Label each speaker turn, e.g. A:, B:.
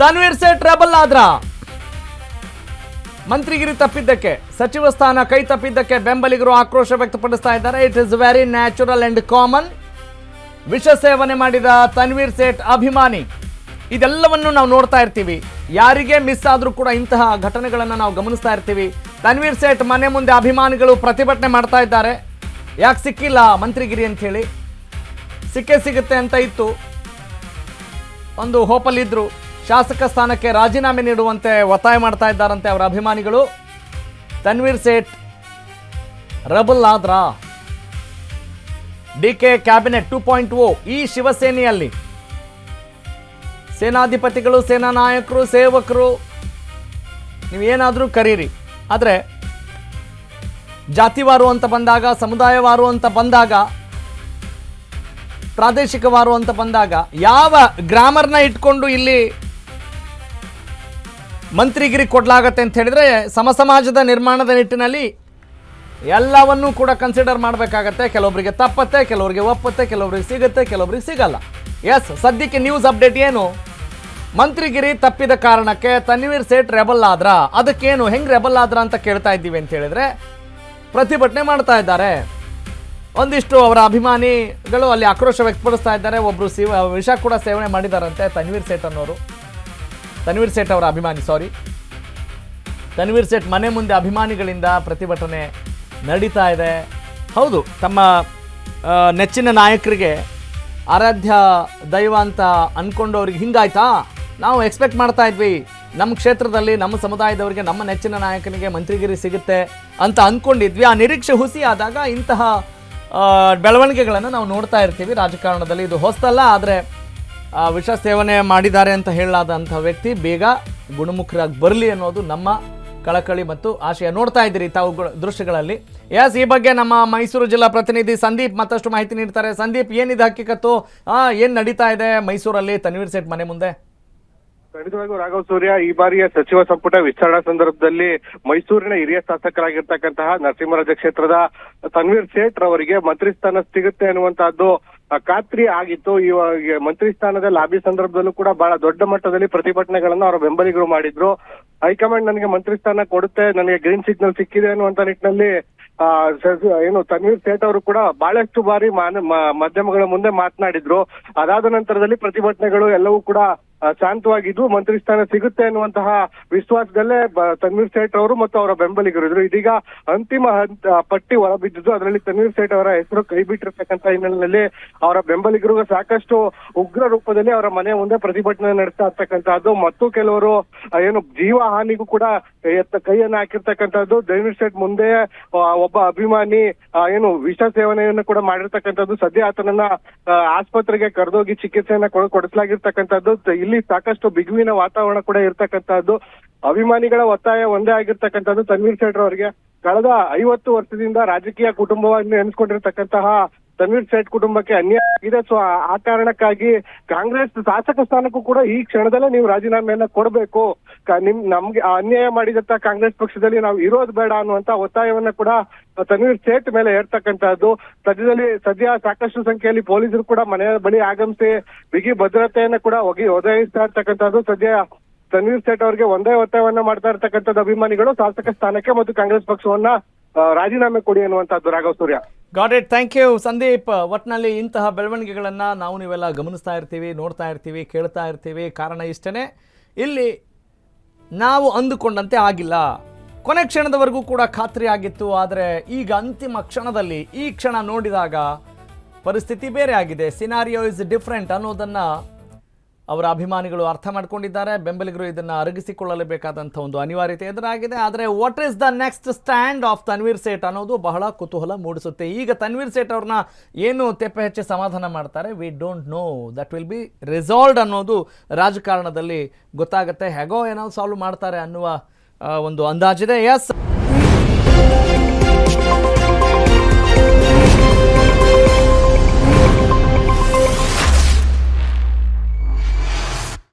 A: Tanveer Sait rebel ಆದ್ರ ಮಂತ್ರಿಗಿರಿ ತಪ್ಪಿದ್ದಕ್ಕೆ, ಸಚಿವ ಸ್ಥಾನ ಕೈ ತಪ್ಪಿದ್ದಕ್ಕೆ ಬೆಂಬಲಿಗರು ಆಕ್ರೋಶ ವ್ಯಕ್ತಪಡಿಸ್ತಾ ಇದ್ದಾರೆ. It is very natural and common. ವಿಷ ಸೇವನೆ ಮಾಡಿದ ತನ್ವೀರ್ ಸೇಠ್ ಅಭಿಮಾನಿ, ಇದೆಲ್ಲವನ್ನು ನಾವು ನೋಡ್ತಾ ಇರ್ತೀವಿ. ಯಾರಿಗೆ ಮಿಸ್ ಆದರೂ ಕೂಡ ಇಂತಹ ಘಟನೆಗಳನ್ನು ನಾವು ಗಮನಿಸ್ತಾ ಇರ್ತೀವಿ. ತನ್ವೀರ್ ಸೇಠ್ ಮನೆ ಮುಂದೆ ಅಭಿಮಾನಿಗಳು ಪ್ರತಿಭಟನೆ ಮಾಡ್ತಾ ಇದ್ದಾರೆ. ಯಾಕೆ ಸಿಕ್ಕಿಲ್ಲ ಮಂತ್ರಿಗಿರಿ ಅಂತ ಹೇಳಿ, ಸಿಗುತ್ತೆ ಅಂತ ಇತ್ತು, ಒಂದು ಹೋಪಲ್ಲಿದ್ದರು. ಶಾಸಕ ಸ್ಥಾನಕ್ಕೆ ರಾಜೀನಾಮೆ ನೀಡುವಂತೆ ಒತ್ತಾಯ ಮಾಡ್ತಾ ಇದ್ದಾರಂತೆ ಅವರ ಅಭಿಮಾನಿಗಳು. ತನ್ವೀರ್ ಸೇಠ್ ರೆಬಲ್ ಆದ್ರ ಡಿಕೆ ಕ್ಯಾಬಿನೆಟ್ 2.0 ಈ ಶಿವಸೇನೆಯಲ್ಲಿ ಸೇನಾಧಿಪತಿಗಳು, ಸೇನಾ ನಾಯಕರು, ಸೇವಕರು, ನೀವೇನಾದರೂ ಕರೀರಿ, ಆದರೆ ಜಾತಿವಾರು ಅಂತ ಬಂದಾಗ, ಸಮುದಾಯವಾರು ಅಂತ ಬಂದಾಗ, ಪ್ರಾದೇಶಿಕವಾರು ಅಂತ ಬಂದಾಗ ಯಾವ ಗ್ರಾಮರ್ನ ಇಟ್ಕೊಂಡು ಇಲ್ಲಿ ಮಂತ್ರಿಗಿರಿ ಕೊಡಲಾಗತ್ತೆ ಅಂತ ಹೇಳಿದ್ರೆ, ಸಮಾಜದ ನಿರ್ಮಾಣದ ನಿಟ್ಟಿನಲ್ಲಿ ಎಲ್ಲವನ್ನೂ ಕೂಡ ಕನ್ಸಿಡರ್ ಮಾಡಬೇಕಾಗತ್ತೆ. ಕೆಲವೊಬ್ಬರಿಗೆ ತಪ್ಪತ್ತೆ, ಕೆಲವರಿಗೆ ಒಪ್ಪತ್ತೆ, ಕೆಲವರಿಗೆ ಸಿಗುತ್ತೆ, ಕೆಲವರಿಗೆ ಸಿಗಲ್ಲ. ಎಸ್, ಸದ್ಯಕ್ಕೆ ನ್ಯೂಸ್ ಅಪ್ಡೇಟ್ ಏನು? ಮಂತ್ರಿಗಿರಿ ತಪ್ಪಿದ ಕಾರಣಕ್ಕೆ ತನ್ವೀರ್ ಸೇಠ್ ರೆಬಲ್ ಆದ್ರ. ಅದಕ್ಕೇನು, ಹೆಂಗೆ ರೆಬಲ್ ಆದ್ರ ಅಂತ ಕೇಳ್ತಾ ಇದ್ದೀವಿ ಅಂತ ಹೇಳಿದ್ರೆ, ಪ್ರತಿಭಟನೆ ಮಾಡ್ತಾ ಇದ್ದಾರೆ. ಒಂದಿಷ್ಟು ಅವರ ಅಭಿಮಾನಿಗಳು ಅಲ್ಲಿ ಆಕ್ರೋಶ ವ್ಯಕ್ತಪಡಿಸ್ತಾ ಇದ್ದಾರೆ. ಒಬ್ಬರು ವಿಷ ಕೂಡ ಸೇವನೆ ಮಾಡಿದಾರಂತೆ ತನ್ವೀರ್ ಸೇಠ್ ಅನ್ನೋರು, ತನ್ವೀರ್ ಸೇಠ್ ಅವರ ಅಭಿಮಾನಿ, ತನ್ವೀರ್ ಸೇಠ್ ಮನೆ ಮುಂದೆ ಅಭಿಮಾನಿಗಳಿಂದ ಪ್ರತಿಭಟನೆ ನಡೀತಾ ಇದೆ. ಹೌದು, ತಮ್ಮ ನೆಚ್ಚಿನ ನಾಯಕರಿಗೆ ಆರಾಧ್ಯ ದೈವ ಅಂತ ಅಂದ್ಕೊಂಡವ್ರಿಗೆ ಹಿಂಗಾಯ್ತಾ? ನಾವು ಎಕ್ಸ್ಪೆಕ್ಟ್ ಮಾಡ್ತಾ ಇದ್ವಿ, ನಮ್ಮ ಕ್ಷೇತ್ರದಲ್ಲಿ ನಮ್ಮ ಸಮುದಾಯದವರಿಗೆ ನಮ್ಮ ನೆಚ್ಚಿನ ನಾಯಕನಿಗೆ ಮಂತ್ರಿಗಿರಿ ಸಿಗುತ್ತೆ ಅಂತ ಅಂದ್ಕೊಂಡಿದ್ವಿ. ಆ ನಿರೀಕ್ಷೆ ಹುಸಿ ಆದಾಗ ಇಂತಹ ಬೆಳವಣಿಗೆಗಳನ್ನು ನಾವು ನೋಡ್ತಾ ಇರ್ತೀವಿ ರಾಜಕಾರಣದಲ್ಲಿ. ಇದು ಹೊಸತಲ್ಲ, ಆದರೆ ವಿಷ ಸೇವನೆ ಮಾಡಿದ್ದಾರೆ ಅಂತ ಹೇಳಲಾದಂಥ ವ್ಯಕ್ತಿ ಬೇಗ ಗುಣಮುಖರಾಗಿ ಬರಲಿ ಅನ್ನೋದು ನಮ್ಮ ಕಳಕಳಿ ಮತ್ತು ಆಶಯ. ನೋಡ್ತಾ ಇದ್ದೀರಿ ತಾವು ದೃಶ್ಯಗಳಲ್ಲಿ. ಎಸ್, ಈ ಬಗ್ಗೆ ನಮ್ಮ ಮೈಸೂರು ಜಿಲ್ಲಾ ಪ್ರತಿನಿಧಿ ಸಂದೀಪ್ ಮತ್ತಷ್ಟು ಮಾಹಿತಿ ನೀಡ್ತಾರೆ. ಸಂದೀಪ್, ಏನಿದೆ ಹಕ್ಕಿಕತ್ತು? ಏನು ನಡೀತಾ ಇದೆ ಮೈಸೂರಲ್ಲಿ ತನ್ವೀರ್ ಸೇಠ್ ಮನೆ ಮುಂದೆ?
B: ಖಂಡಿತವಾಗಿಯೂ ರಾಘವ್ ಸೂರ್ಯ, ಈ ಬಾರಿಯ ಸಚಿವ ಸಂಪುಟ ವಿಸ್ತರಣಾ ಸಂದರ್ಭದಲ್ಲಿ ಮೈಸೂರಿನ ಹಿರಿಯ ಶಾಸಕರಾಗಿರ್ತಕ್ಕಂತಹ ನರಸಿಂಹರಾಜ ಕ್ಷೇತ್ರದ ತನ್ವೀರ್ ಸೇಠ್ ರವರಿಗೆ ಮಂತ್ರಿ ಸ್ಥಾನ ಸಿಗುತ್ತೆ ಅನ್ನುವಂತಹದ್ದು ಖಾತ್ರಿ ಆಗಿತ್ತು. ಈ ಮಂತ್ರಿ ಸ್ಥಾನದ ಲಾಬಿ ಸಂದರ್ಭದಲ್ಲೂ ಕೂಡ ಬಹಳ ದೊಡ್ಡ ಮಟ್ಟದಲ್ಲಿ ಪ್ರತಿಭಟನೆಗಳನ್ನ ಅವರ ಬೆಂಬಲಿಗರು ಮಾಡಿದ್ರು. ಹೈಕಮಾಂಡ್ ನನಗೆ ಮಂತ್ರಿ ಸ್ಥಾನ ಕೊಡುತ್ತೆ, ನನಗೆ ಗ್ರೀನ್ ಸಿಗ್ನಲ್ ಸಿಕ್ಕಿದೆ ಅನ್ನುವಂತ ನಿಟ್ಟಿನಲ್ಲಿ ತನ್ವೀರ್ ಸೇಠ್ ಅವರು ಕೂಡ ಬಹಳಷ್ಟು ಬಾರಿ ಮಾಧ್ಯಮಗಳ ಮುಂದೆ ಮಾತನಾಡಿದ್ರು. ಅದಾದ ನಂತರದಲ್ಲಿ ಪ್ರತಿಭಟನೆಗಳು ಎಲ್ಲವೂ ಕೂಡ ಶಾಂತವಾಗಿದ್ದು ಮಂತ್ರಿ ಸ್ಥಾನ ಸಿಗುತ್ತೆ ಅನ್ನುವಂತಹ ವಿಶ್ವಾಸದಲ್ಲೇ ತನ್ವೀರ್ ಸೇಠ್ ಅವರು ಮತ್ತು ಅವರ ಬೆಂಬಲಿಗರು ಇದ್ರು. ಇದೀಗ ಅಂತಿಮ ಪಟ್ಟಿ ಹೊರಬಿದ್ದಿದ್ದು, ಅದರಲ್ಲಿ ತನ್ವೀರ್ ಸೇಠ್ ಅವರ ಹೆಸರು ಕೈ ಬಿಟ್ಟಿರ್ತಕ್ಕಂಥ ಹಿನ್ನೆಲೆಯಲ್ಲಿ ಅವರ ಬೆಂಬಲಿಗರು ಸಾಕಷ್ಟು ಉಗ್ರ ರೂಪದಲ್ಲಿ ಅವರ ಮನೆ ಮುಂದೆ ಪ್ರತಿಭಟನೆ ನಡೆಸ್ತಾ ಇರ್ತಕ್ಕಂಥದ್ದು. ಮತ್ತು ಕೆಲವರು ಜೀವ ಹಾನಿಗೂ ಕೂಡ ಕೈಯನ್ನು ಹಾಕಿರ್ತಕ್ಕಂಥದ್ದು. ತನ್ವೀರ್ ಸೇಠ್ ಮುಂದೆ ಒಬ್ಬ ಅಭಿಮಾನಿ ವಿಷ ಸೇವನೆಯನ್ನು ಕೂಡ ಮಾಡಿರ್ತಕ್ಕಂಥದ್ದು. ಸದ್ಯ ಆತನನ್ನ ಆಸ್ಪತ್ರೆಗೆ ಕರೆದೋಗಿ ಚಿಕಿತ್ಸೆಯನ್ನ ಕೊಡಿಸಲಾಗಿರ್ತಕ್ಕಂಥದ್ದು. ಇಲ್ಲಿ ಸಾಕಷ್ಟು ಬಿಗುವಿನ ವಾತಾವರಣ ಕೂಡ ಇರ್ತಕ್ಕಂಥದ್ದು. ಅಭಿಮಾನಿಗಳ ಒತ್ತಾಯ ಒಂದೇ ಆಗಿರ್ತಕ್ಕಂಥದ್ದು, ತನ್ವೀರ್ ಸೇಠ್ ಅವರಿಗೆ ಕಳೆದ 50 ವರ್ಷದಿಂದ ರಾಜಕೀಯ ಕುಟುಂಬವನ್ನು ಎನಿಸ್ಕೊಂಡಿರ್ತಕ್ಕಂತಹ ತನ್ವೀರ್ ಸೇಠ್ ಕುಟುಂಬಕ್ಕೆ ಅನ್ಯಾಯ ಆಗಿದೆ. ಸೊ ಆ ಕಾರಣಕ್ಕಾಗಿ ಕಾಂಗ್ರೆಸ್ ಶಾಸಕ ಸ್ಥಾನಕ್ಕೂ ಕೂಡ ಈ ಕ್ಷಣದಲ್ಲೇ ನೀವು ರಾಜೀನಾಮೆಯನ್ನ ಕೊಡಬೇಕು, ನಮ್ಗೆ ಅನ್ಯಾಯ ಮಾಡಿದಂತ ಕಾಂಗ್ರೆಸ್ ಪಕ್ಷದಲ್ಲಿ ನಾವು ಇರೋದು ಬೇಡ ಅನ್ನುವಂತ ಒತ್ತಾಯವನ್ನ ಕೂಡ ತನ್ವೀರ್ ಸೇಠ್ ಮೇಲೆ ಹೇರ್ತಕ್ಕಂತಹದ್ದು. ಸದ್ಯ ಸಾಕಷ್ಟು ಸಂಖ್ಯೆಯಲ್ಲಿ ಪೊಲೀಸರು ಕೂಡ ಮನೆಯ ಬಳಿ ಆಗಮಿಸಿ ಬಿಗಿ ಭದ್ರತೆಯನ್ನ ಕೂಡ ಒದಗಿಸ್ತಾ ಇರ್ತಕ್ಕಂಥದ್ದು. ಸದ್ಯ ತನ್ವೀರ್ ಸೇಠ್ ಅವರಿಗೆ ಒಂದೇ ಒತ್ತಾಯವನ್ನ ಮಾಡ್ತಾ ಇರ್ತಕ್ಕಂಥದ್ದು ಅಭಿಮಾನಿಗಳು, ಶಾಸಕ ಸ್ಥಾನಕ್ಕೆ ಮತ್ತು ಕಾಂಗ್ರೆಸ್ ಪಕ್ಷವನ್ನ ರಾಜೀನಾಮೆ ಕೊಡಿ ಅನ್ನುವಂಥದ್ದು. Raghav Surya.
A: Got it, thank you Sandeep. ಒಟ್ಟಿನಲ್ಲಿ ಇಂತಹ ಬೆಳವಣಿಗೆಗಳನ್ನು ನಾವು ನೀವೆಲ್ಲ ಗಮನಿಸ್ತಾ ಇರ್ತೀವಿ, ನೋಡ್ತಾ ಇರ್ತೀವಿ, ಕೇಳ್ತಾ ಇರ್ತೀವಿ. ಕಾರಣ ಇಷ್ಟೇ, ಇಲ್ಲಿ ನಾವು ಅಂದುಕೊಂಡಂತೆ ಆಗಿಲ್ಲ. ಕೊನೆ ಕ್ಷಣದವರೆಗೂ ಕೂಡ ಖಾತ್ರಿ ಆಗಿತ್ತು, ಆದರೆ ಈಗ ಅಂತಿಮ ಕ್ಷಣದಲ್ಲಿ ಈ ಕ್ಷಣ ನೋಡಿದಾಗ ಪರಿಸ್ಥಿತಿ ಬೇರೆ ಆಗಿದೆ. ಸಿನಾರಿಯೋ ಇಸ್ ಡಿಫ್ರೆಂಟ್ ಅನ್ನೋದನ್ನು ಅವರ ಅಭಿಮಾನಿಗಳು ಅರ್ಥ ಮಾಡ್ಕೊಂಡಿದ್ದಾರೆ. ಬೆಂಬಲಿಗರು ಇದನ್ನು ಅರಗಿಸಿಕೊಳ್ಳಲೇಬೇಕಾದಂಥ ಒಂದು ಅನಿವಾರ್ಯತೆ ಎದುರಾಗಿದೆ. ಆದರೆ what is the next stand of Tanveer Sait ಅನ್ನೋದು ಬಹಳ ಕುತೂಹಲ ಮೂಡಿಸುತ್ತೆ. ಈಗ ತನ್ವೀರ್ ಸೇಠ್ ಅವ್ರನ್ನ ಏನು ತೆಪ್ಪೆ ಹಚ್ಚಿ ಸಮಾಧಾನ ಮಾಡ್ತಾರೆ, we don't know. That will be resolved ಅನ್ನೋದು ರಾಜಕಾರಣದಲ್ಲಿ ಗೊತ್ತಾಗುತ್ತೆ. ಹೇಗೋ ಏನೋ ಸಾಲ್ವ್ ಮಾಡ್ತಾರೆ ಅನ್ನುವ ಒಂದು ಅಂದಾಜಿದೆ. ಎಸ್.